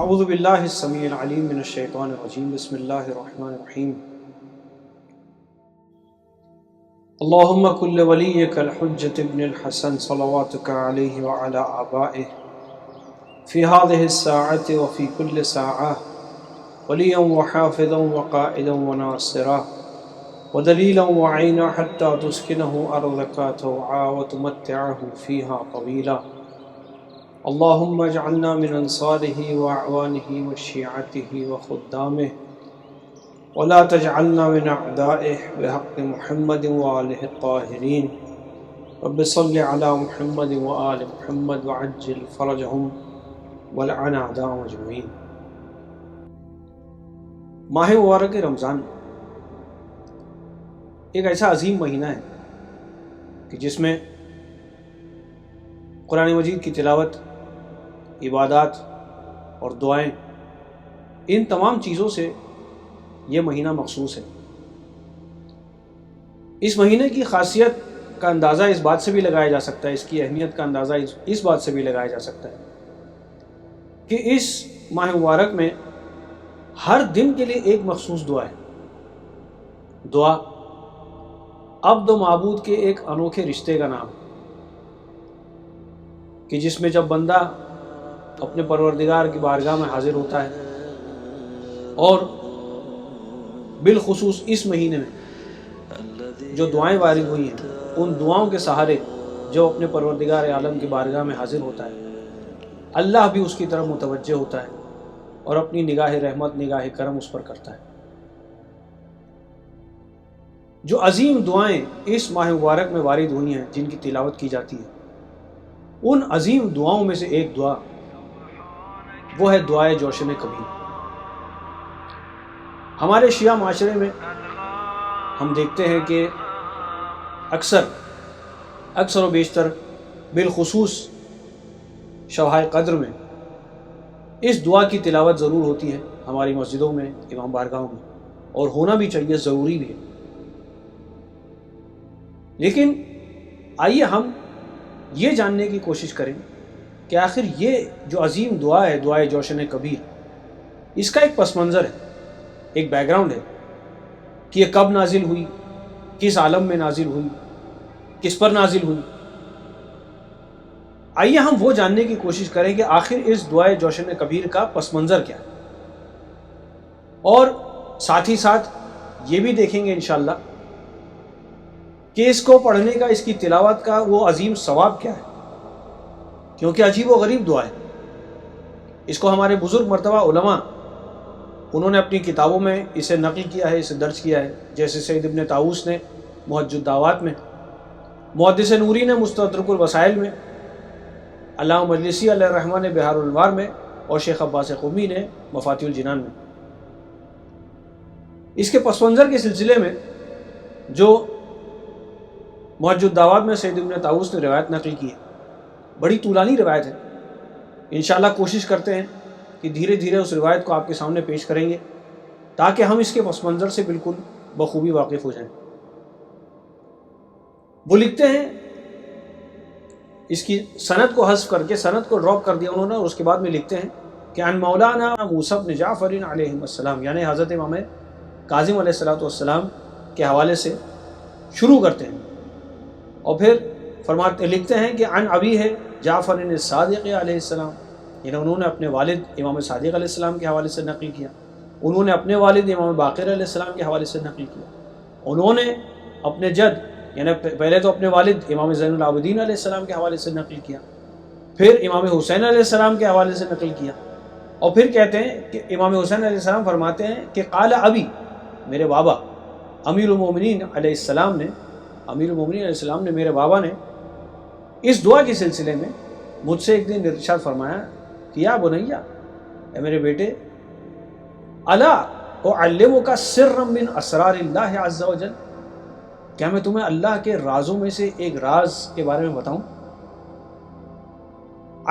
اعوذ باللہ السمیع العلیم من الشیطان الرجیم بسم اللہ الرحمن الرحیم اللہم کل ولیک الحجۃ ابن الحسن صلواتک علیہ وعلی آبائہ فی هذه الساعة وفی کل ساعة ولیا وحافظا وقائدا وناصرا ودلیلا وعینا حتی تسکنہ ارضک طوعا وتمتعہ فیہا طویلا اللہم اجعلنا من انصارہ واعوانہ وشیعتہ وخدامہ ولا تجعلنا من اعدائہ بحق محمد وآلہ الطاہرین رب صل علی محمد وآل محمد وعجل فرجہم ولعن اعداءهم اجمعین۔ ماہ مبارک رمضان ایک ایسا عظیم مہینہ ہے کہ جس میں قرآن مجید کی تلاوت، عبادات اور دعائیں، ان تمام چیزوں سے یہ مہینہ مخصوص ہے۔ اس مہینے کی خاصیت کا اندازہ اس بات سے بھی لگایا جا سکتا ہے، اس کی اہمیت کا اندازہ اس بات سے بھی لگایا جا سکتا ہے کہ اس ماہ مبارک میں ہر دن کے لیے ایک مخصوص دعا ہے۔ دعا عبد و معبود کے ایک انوکھے رشتے کا نام کہ جس میں جب بندہ اپنے پروردگار کی بارگاہ میں حاضر ہوتا ہے اور بالخصوص اس مہینے میں جو دعائیں وارد ہوئی ہیں ان دعاؤں کے سہارے جو اپنے پروردگار عالم کی بارگاہ میں حاضر ہوتا ہے، اللہ بھی اس کی طرف متوجہ ہوتا ہے اور اپنی نگاہ رحمت، نگاہ کرم اس پر کرتا ہے۔ جو عظیم دعائیں اس ماہ مبارک میں وارد ہوئی ہیں جن کی تلاوت کی جاتی ہے، ان عظیم دعاؤں میں سے ایک دعا وہ ہے دعائے جوشن کبیر۔ ہمارے شیعہ معاشرے میں ہم دیکھتے ہیں کہ اکثر و بیشتر بالخصوص شبہ قدر میں اس دعا کی تلاوت ضرور ہوتی ہے ہماری مسجدوں میں، امام بارگاہوں میں، اور ہونا بھی چاہیے، ضروری بھی ہے۔ لیکن آئیے ہم یہ جاننے کی کوشش کریں کہ آخر یہ جو عظیم دعا ہے، دعائے جوشن کبیر، اس کا ایک پس منظر ہے، ایک بیک گراؤنڈ ہے کہ یہ کب نازل ہوئی، کس عالم میں نازل ہوئی، کس پر نازل ہوئی۔ آئیے ہم وہ جاننے کی کوشش کریں کہ آخر اس دعائے جوشن کبیر کا پس منظر کیا ہے، اور ساتھ ہی ساتھ یہ بھی دیکھیں گے انشاءاللہ کہ اس کو پڑھنے کا، اس کی تلاوت کا وہ عظیم ثواب کیا ہے، کیونکہ عجیب و غریب دعا ہے۔ اس کو ہمارے بزرگ مرتبہ علماء انہوں نے اپنی کتابوں میں اسے نقل کیا ہے، اسے درج کیا ہے، جیسے سید ابن طاؤس نے محج الدعوات میں، محدث نوری نے مستدرک الوسائل میں، علامہ مجلسی علیہ الرحمہ نے بحار الانوار میں، اور شیخ عباس قمی نے مفاتیح الجنان میں۔ اس کے پس منظر کے سلسلے میں جو محج الدعوات میں سید ابن طاؤس نے روایت نقل کی ہے، بڑی طولانی روایت ہے۔ انشاءاللہ کوشش کرتے ہیں کہ دھیرے دھیرے اس روایت کو آپ کے سامنے پیش کریں گے تاکہ ہم اس کے پس منظر سے بالکل بخوبی واقف ہو جائیں۔ وہ لکھتے ہیں، اس کی سند کو حذف کر کے، سند کو ڈراپ کر دیا انہوں نے، اور اس کے بعد میں لکھتے ہیں کہ عن مولانا موسیٰ بن جعفر علیہ السلام، یعنی حضرت امام کاظم علیہ السلام کے حوالے سے شروع کرتے ہیں، اور پھر لکھتے ہیں کہ عن ابی ہے جعفر الصادق علیہ السلام، یعنی انہوں نے اپنے والد امام صادق علیہ السلام کے حوالے سے نقل کیا، انہوں نے اپنے والد امام باقر علیہ السلام کے حوالے سے نقل کیا، انہوں نے اپنے جد، یعنی پہلے تو اپنے والد امام زین العابدین علیہ السلام کے حوالے سے نقل کیا، پھر امام حسین علیہ السلام کے حوالے سے نقل کیا، اور پھر کہتے ہیں کہ امام حسین علیہ السلام فرماتے ہیں کہ قال ابی، میرے بابا امیر المومنین علیہ السلام نے، امیر المومنین علیہ السلام نے، میرے بابا نے اس دعا کے سلسلے میں مجھ سے ایک دن ارشاد فرمایا کہ یا بنیا، اے میرے بیٹے، الا اعلمک سرا من اسرار اللہ عز وجل، کیا میں تمہیں اللہ کے رازوں میں سے ایک راز کے بارے میں بتاؤں؟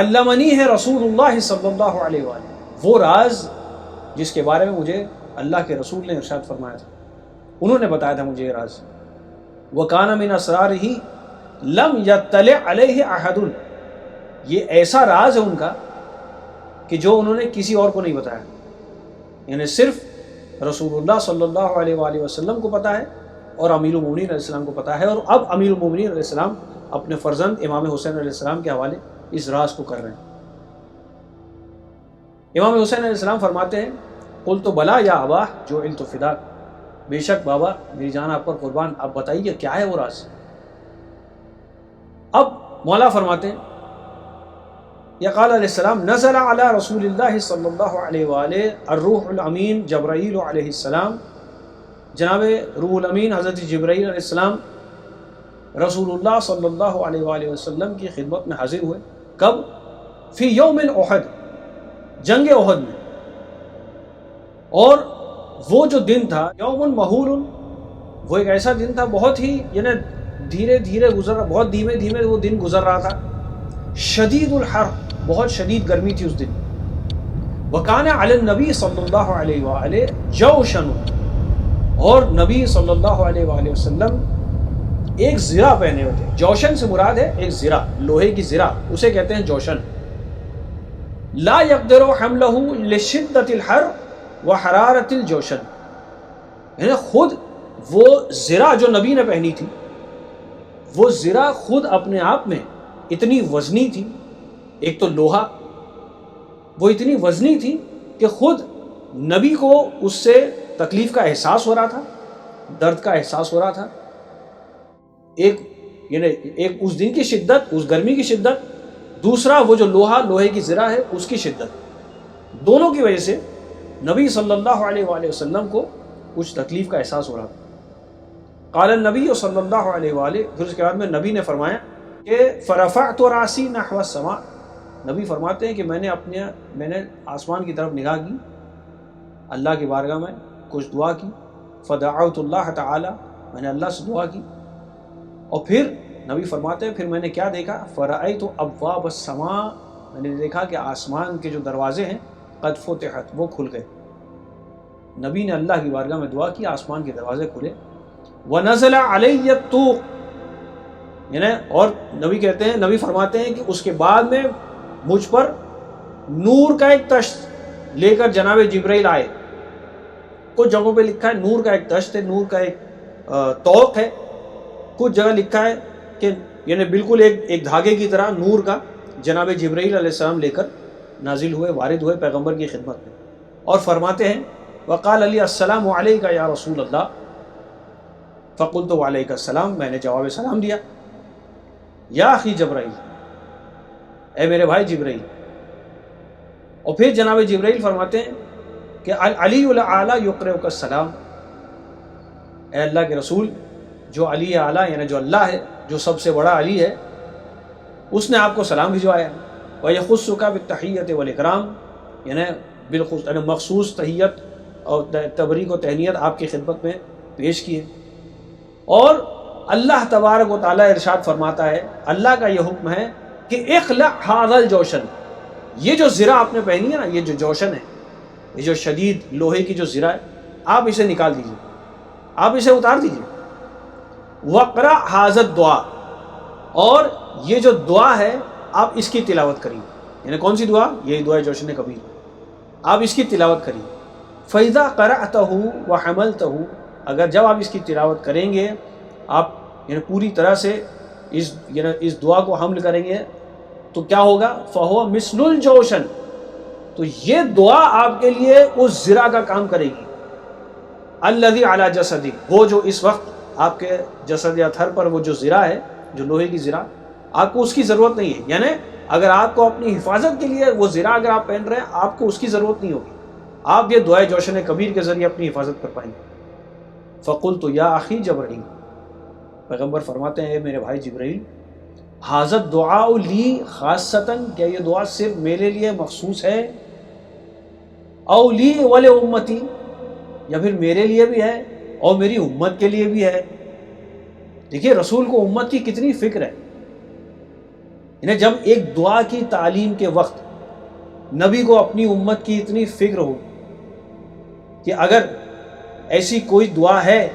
علمنی ہے رسول اللہ صلی اللہ علیہ وآلہ، وہ راز جس کے بارے میں مجھے اللہ کے رسول نے ارشاد فرمایا تھا، انہوں نے بتایا تھا مجھے یہ راز۔ وَكَانَ مِنْ أَسْرَارِهِ لَمْ يَطَّلِعْ عَلَيْهِ أَحَدٌ، یہ ایسا راز ہے ان کا کہ جو انہوں نے کسی اور کو نہیں بتایا، یعنی صرف رسول اللہ صلی اللہ علیہ وآلہ وسلم کو پتہ ہے اور امیر المومنین علیہ السلام کو پتہ ہے، اور اب امیر المومنین علیہ السلام اپنے فرزند امام حسین علیہ السلام کے حوالے اس راز کو کر رہے ہیں۔ امام حسین علیہ السلام فرماتے ہیں قلت بلا یا ابا جعلت فداک، بے شک بابا میری جان آپ پر قربان، آپ بتائیے کیا ہے وہ راز۔ اب مولا فرماتے ہیں یا قال علیہ السلام نزل علی رسول اللہ صلی اللہ علیہ وآلہ الروح الامین جبرائیل علیہ السلام، جناب روح الامین حضرت جبرائیل علیہ السلام رسول اللہ صلی اللہ علیہ وآلہ وسلم کی خدمت میں حاضر ہوئے۔ کب؟ فی یوم احد، جنگ احد میں، اور وہ جو دن تھا یوم محول، وہ ایک ایسا دن تھا بہت ہی یعنی دھیرے دھیرے گزر رہا، بہت دھیمے دھیمے وہ دن گزر رہا تھا، شدید الحر، بہت شدید گرمی تھی اس دن۔ وکان علی النبی صلی اللہ علیہ وآلہ جوشن، اور نبی صلی اللہ علیہ وآلہ وسلم ایک زرہ پہنے ہوئے تھے۔ جوشن سے مراد ہے ایک زرہ، لوہے کی زرہ، اسے کہتے ہیں جوشن۔ لا يقدر حمله لشدت الحر وحرارت الجوشن، یعنی خود وہ زرہ جو نبی نے پہنی تھی، وہ زرہ خود اپنے آپ میں اتنی وزنی تھی، ایک تو لوہا، وہ اتنی وزنی تھی کہ خود نبی کو اس سے تکلیف کا احساس ہو رہا تھا، درد کا احساس ہو رہا تھا، ایک اس دن کی شدت، اس گرمی کی شدت، دوسرا وہ جو لوہے کی زرہ ہے اس کی شدت، دونوں کی وجہ سے نبی صلی اللہ علیہ وآلہ وسلم کو کچھ تکلیف کا احساس ہو رہا تھا۔ قال النبی صلی اللہ علیہ وآلہ، پھر اس کے بعد میں نبی نے فرمایا کہ فرفعت راسی نحو السماء، نبی فرماتے ہیں کہ میں نے آسمان کی طرف نگاہ کی، اللہ کی بارگاہ میں کچھ دعا کی، فدعوت اللہ تعالی، میں نے اللہ سے دعا کی، اور پھر نبی فرماتے ہیں پھر میں نے کیا دیکھا، فرأیت ابواب السماء، میں نے دیکھا کہ آسمان کے جو دروازے ہیں قد فتحت، وہ کھل گئے۔ نبی نے اللہ کی بارگاہ میں دعا کی، آسمان کے دروازے کھلے۔ ونزل علی الطور، یعنی اور نبی فرماتے ہیں کہ اس کے بعد میں مجھ پر نور کا ایک تشت لے کر جناب جبرائیل آئے۔ کچھ جگہوں پہ لکھا ہے نور کا ایک تشت ہے، نور کا ایک طوق ہے، کچھ جگہ لکھا ہے کہ یعنی بالکل ایک دھاگے کی طرح نور کا جناب جبرائیل علیہ السلام لے کر نازل ہوئے، وارد ہوئے پیغمبر کی خدمت میں، اور فرماتے ہیں وقال علی السلام علیک یا رسول اللہ، فقلت وعلیک السلام، میں نے جواب سلام دیا، یا اخی جبرائیل، اے میرے بھائی جبرائیل۔ اور پھر جناب جبرائیل فرماتے ہیں کہ علی الاعلی یقرئک السلام، اے اللہ کے رسول، جو علی اعلیٰ یعنی جو اللہ ہے، جو سب سے بڑا علی ہے، اس نے آپ کو سلام بھجوایا۔ وَيَخُصُّكَ بِالتَّحِيَّةِ وَالْإِكْرَامِ، یعنی مخصوص تحیت اور تبریک و تہنیت آپ کی خدمت میں پیش کیے۔ اور اللہ تبارک و تعالیٰ ارشاد فرماتا ہے، اللہ کا یہ حکم ہے کہ اخلع ھذا الجوشن، یہ جو زرہ آپ نے پہنی ہے نا، یہ جو جوشن ہے، یہ جو شدید لوہے کی جو زرہ ہے، آپ اسے نکال دیجئے، آپ اسے اتار دیجئے۔ وقرأ ھذا الدعاء، اور یہ جو دعا ہے آپ اس کی تلاوت کریے، یعنی کون سی دعا؟ یہی دعا جوشن کبیر، آپ اس کی تلاوت کریے۔ فَإِذَا قَرَأْتَهُ وَحَمَلْتَهُ، اگر جب آپ اس کی تلاوت کریں گے، آپ یعنی پوری طرح سے اس دعا کو حمل کریں گے، تو کیا ہوگا؟ فَهُوَ مِثْلُ الْجَوْشَن، تو یہ دعا آپ کے لیے اس زرہ کا کام کرے گی، الَّذِي عَلَى جَسَدِكَ، وہ جو اس وقت آپ کے جسد یا تھر پر وہ جو زرہ ہے، جو لوہے کی زرہ، آپ کو اس کی ضرورت نہیں ہے، یعنی اگر آپ کو اپنی حفاظت کے لیے وہ زرہ اگر آپ پہن رہے ہیں، آپ کو اس کی ضرورت نہیں ہوگی، آپ یہ دعائے جوشن کبیر کے ذریعے اپنی حفاظت کر پائیں گے۔ فقلت یا اخی جبرائیل، پیغمبر فرماتے ہیں اے میرے بھائی جبرائیل، ھذا الدعاء لی خاصتاً، کیا یہ دعا صرف میرے لیے مخصوص ہے؟ او لی ولامتی، یا پھر میرے لیے بھی ہے اور میری امت کے لیے بھی ہے؟ دیکھیے رسول کو امت کی کتنی فکر ہے، یعنی جب ایک دعا کی تعلیم کے وقت نبی کو اپنی امت کی اتنی فکر ہو کہ اگر ایسی کوئی دعا ہے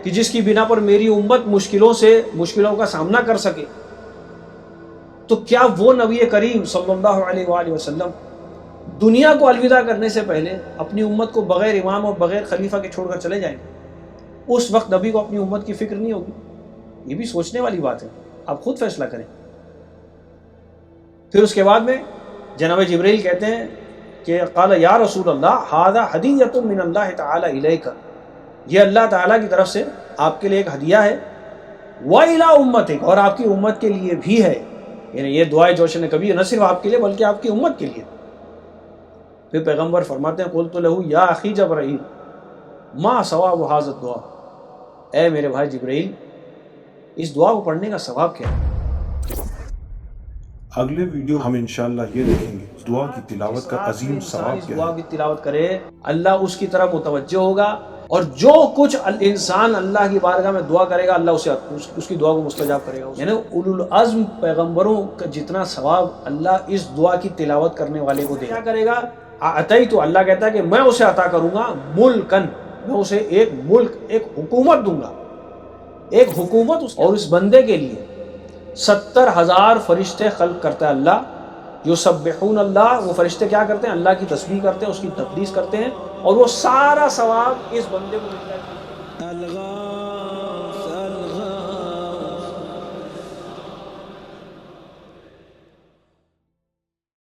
کہ جس کی بنا پر میری امت مشکلوں کا سامنا کر سکے، تو کیا وہ نبی کریم صلی اللہ علیہ وآلہ وسلم دنیا کو الوداع کرنے سے پہلے اپنی امت کو بغیر امام اور بغیر خلیفہ کے چھوڑ کر چلے جائیں گے، اس وقت نبی کو اپنی امت کی فکر نہیں ہوگی۔ یہ بھی سوچنے والی بات ہے، آپ خود فیصلہ کریں۔ پھر اس کے بعد میں جناب جبریل کہتے ہیں کہ قال یا رسول اللہ ھذا ھدیۃ من اللہ تعالی الیک، یہ اللہ تعالیٰ کی طرف سے آپ کے لیے ایک ہدیہ ہے، وَإِلَىٰ أُمَّتِكَ، اور آپ کی امت کے لیے بھی ہے، یعنی یہ دعائے جوشن کبھی نہ صرف آپ کے لیے بلکہ آپ کی امت کے لیے۔ پھر پیغمبر فرماتے ہیں قلت لہ یا اخی جبرائیل ما ثواب ھذا الدعاء، اے میرے بھائی جبرائیل اس دعا کو پڑھنے کا ثواب کیا ہے؟ اگلے ویڈیو ہم انشاءاللہ یہ دیکھیں گے دعا کی تلاوت کا عظیم ثواب اس کیا دعا ہے۔ کی تلاوت کرے اللہ اس کی طرف متوجہ ہوگا، اور جو کچھ انسان اللہ کی بارگاہ میں دعا کرے گا اللہ اس کی دعا کو مستجاب کرے گا۔ یعنی اولو العزم پیغمبروں کا جتنا ثواب اللہ اس دعا کی تلاوت کرنے والے کو دے گا۔ کیا کرے گا؟ اعطیت، اللہ کہتا ہے کہ میں اسے عطا کروں گا ملکن، میں اسے ایک ملک، ایک حکومت دوں گا، ایک حکومت، اور اس بندے کے لیے 70,000 فرشتے خلق کرتا ہے اللہ، یسبحون اللہ، وہ فرشتے کیا کرتے ہیں؟ اللہ کی تسبیح کرتے ہیں، اس کی تقدیس کرتے ہیں، اور وہ سارا ثواب اس بندے کو ملتا ہے۔